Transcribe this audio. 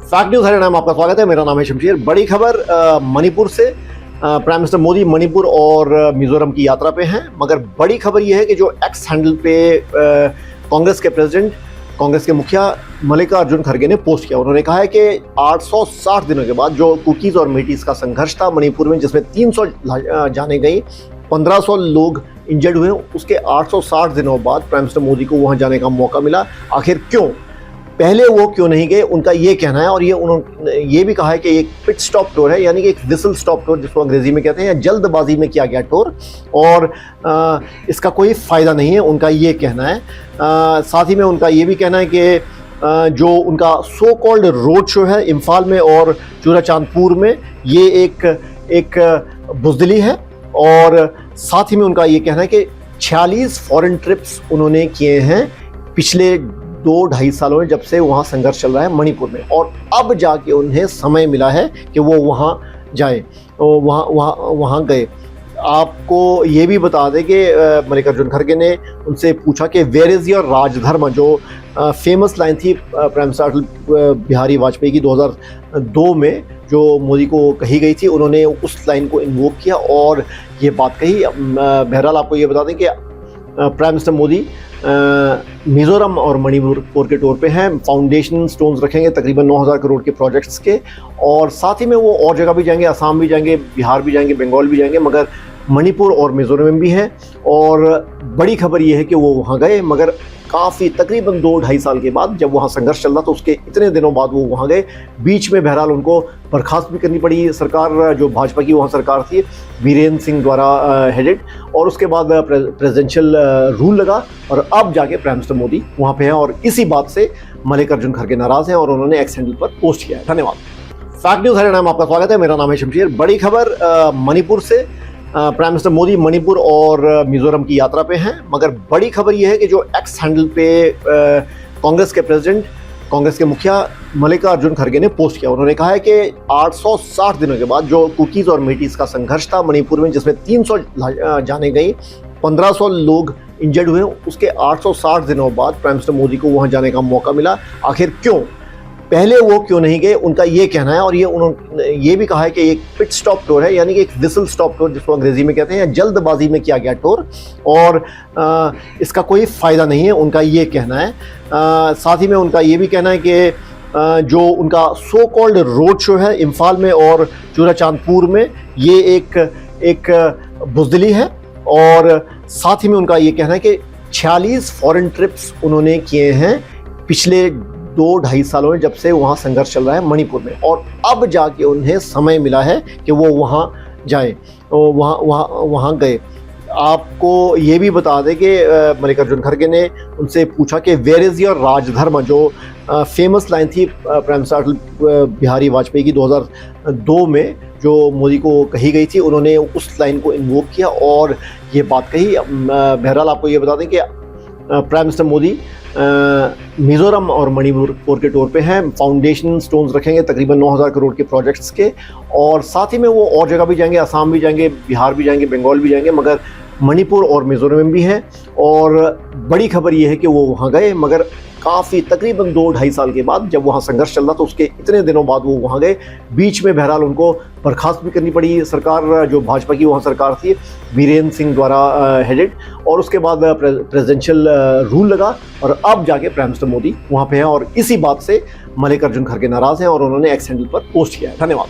Fact news Haryana में आपका स्वागत है। मेरा नाम है शमशीर। बड़ी खबर मणिपुर से। प्राइम मिनिस्टर मोदी मणिपुर और मिजोरम की यात्रा पे हैं, मगर बड़ी खबर यह है कि जो एक्स हैंडल पे कांग्रेस के प्रेसिडेंट, कांग्रेस के मुखिया मल्लिकार्जुन खड़गे ने पोस्ट किया। उन्होंने कहा है कि 860 दिनों के बाद जो कुकीज और मेटीज का संघर्ष था मणिपुर में, जिसमें 300 जाने गई, 1500 लोग इंजर्ड हुए, उसके 860 दिनों बाद प्राइम मिनिस्टर मोदी को वहां जाने का मौका मिला। आखिर क्यों, पहले वो क्यों नहीं गए, उनका ये कहना है। और ये उन्होंने ये भी कहा है कि एक पिट स्टॉप टूर है, यानी कि एक विसल स्टॉप टूर जिसको अंग्रेजी में कहते हैं, या जल्दबाजी में किया गया टूर, और इसका कोई फ़ायदा नहीं है, उनका ये कहना है। साथ ही में उनका ये भी कहना है कि जो उनका सो कॉल्ड रोड शो है इम्फाल में और चूराचांदपुर में, ये एक बुज़दिली है। और साथ ही में उनका ये कहना है कि 46 फॉरेन ट्रिप्स उन्होंने किए हैं पिछले 2-2.5 सालों में, जब से वहाँ संघर्ष चल रहा है मणिपुर में, और अब जाके उन्हें समय मिला है कि वो वहाँ जाए, वहाँ गए। आपको ये भी बता दें कि मल्लिकार्जुन खड़गे ने उनसे पूछा कि वेयर इज़ योर राजधर्म, जो फेमस लाइन थी प्राइम मिनिस्टर अटल बिहारी वाजपेयी की 2002 में जो मोदी को कही गई थी, उन्होंने उस लाइन को इन्वोक किया और ये बात कही। बहरहाल आपको ये बता दें कि प्राइम मिनिस्टर मोदी मिजोरम और मणिपुर के टूर पे हैं। फाउंडेशन स्टोन्स रखेंगे तकरीबन 9000 करोड़ के प्रोजेक्ट्स के, और साथ ही में वो और जगह भी जाएंगे, असम भी जाएंगे, बिहार भी जाएंगे, बंगाल भी जाएंगे, मगर मणिपुर और मिजोरम में भी हैं। और बड़ी खबर ये है कि वो वहाँ गए, मगर काफ़ी तकरीबन 2-2.5 साल के बाद, जब वहाँ संघर्ष चल रहा था उसके इतने दिनों बाद वो वहाँ गए। बीच में बहरहाल उनको बर्खास्त भी करनी पड़ी सरकार, जो भाजपा की वहाँ सरकार थी, वीरेंद्र सिंह द्वारा हेडेड, और उसके बाद प्रेसिडेंशियल रूल लगा, और अब जाके प्राइम मिनिस्टर मोदी वहाँ पे हैं। और इसी बात से मल्लिकार्जुन खड़गे नाराज़ हैं और उन्होंने एक्स हैंडल पर पोस्ट किया है। धन्यवाद। फैक्ट न्यूज़ हरियाणा में आपका स्वागत है। मेरा नाम है शमशीर। बड़ी खबर मणिपुर से। प्राइम मिनिस्टर मोदी मणिपुर और मिजोरम की यात्रा पे हैं, मगर बड़ी खबर यह है कि जो एक्स हैंडल पे कांग्रेस के प्रेसिडेंट, कांग्रेस के मुखिया मल्लिकार्जुन खड़गे ने पोस्ट किया। उन्होंने कहा है कि 860 दिनों के बाद जो कुकीज और मेटीज का संघर्ष था मणिपुर में, जिसमें 300 जाने गई, 1500 लोग इंजर्ड हुए, उसके 860 दिनों बाद प्राइम मिनिस्टर मोदी को वहाँ जाने का मौका मिला। आखिर क्यों, पहले वो क्यों नहीं गए, उनका ये कहना है। और ये उन्होंने ये भी कहा है कि एक पिट स्टॉप टूर है, यानी कि एक विसल स्टॉप टूर जिसको अंग्रेजी में कहते हैं, या जल्दबाजी में किया गया टूर, और इसका कोई फ़ायदा नहीं है, उनका ये कहना है। साथ ही में उनका ये भी कहना है कि जो उनका सो कॉल्ड रोड शो है इम्फाल में और चूराचांदपुर में, ये एक बुज़दिली है। और साथ ही में उनका ये कहना है कि 46 फॉरेन ट्रिप्स उन्होंने किए हैं पिछले 2-2.5 सालों में, जब से वहाँ संघर्ष चल रहा है मणिपुर में, और अब जाके उन्हें समय मिला है कि वो वहाँ जाए, वहाँ गए। आपको ये भी बता दें कि मल्लिकार्जुन खड़गे ने उनसे पूछा कि वेयर इज़ योर राजधर्म, जो फेमस लाइन थी प्राइम मिनिस्टर अटल बिहारी वाजपेयी की 2002 में जो मोदी को कही गई थी, उन्होंने उस लाइन को इन्वोक किया और ये बात कही। बहरहाल आपको ये बता दें कि प्राइम मिनिस्टर मोदी मिजोरम और मणिपुर के टूर पे हैं। फाउंडेशन स्टोन्स रखेंगे तकरीबन 9000 करोड़ के प्रोजेक्ट्स के, और साथ ही में वो और जगह भी जाएंगे, असम भी जाएंगे, बिहार भी जाएंगे, बंगाल भी जाएंगे, मगर मणिपुर और मिजोरम में भी हैं। और बड़ी खबर ये है कि वो वहाँ गए, मगर काफ़ी तकरीबन 2-2.5 साल के बाद, जब वहाँ संघर्ष चल रहा था उसके इतने दिनों बाद वो वहाँ गए। बीच में बहरहाल उनको बर्खास्त भी करनी पड़ी सरकार, जो भाजपा की वहाँ सरकार थी, वीरेंद्र सिंह द्वारा हेडेड, और उसके बाद प्रेसिडेंशियल रूल लगा, और अब जाके प्राइम मिनिस्टर मोदी वहाँ पे हैं। और इसी बात से मल्लिकार्जुन खड़गे नाराज़ हैं और उन्होंने एक्स हैंडल पर पोस्ट किया है। धन्यवाद।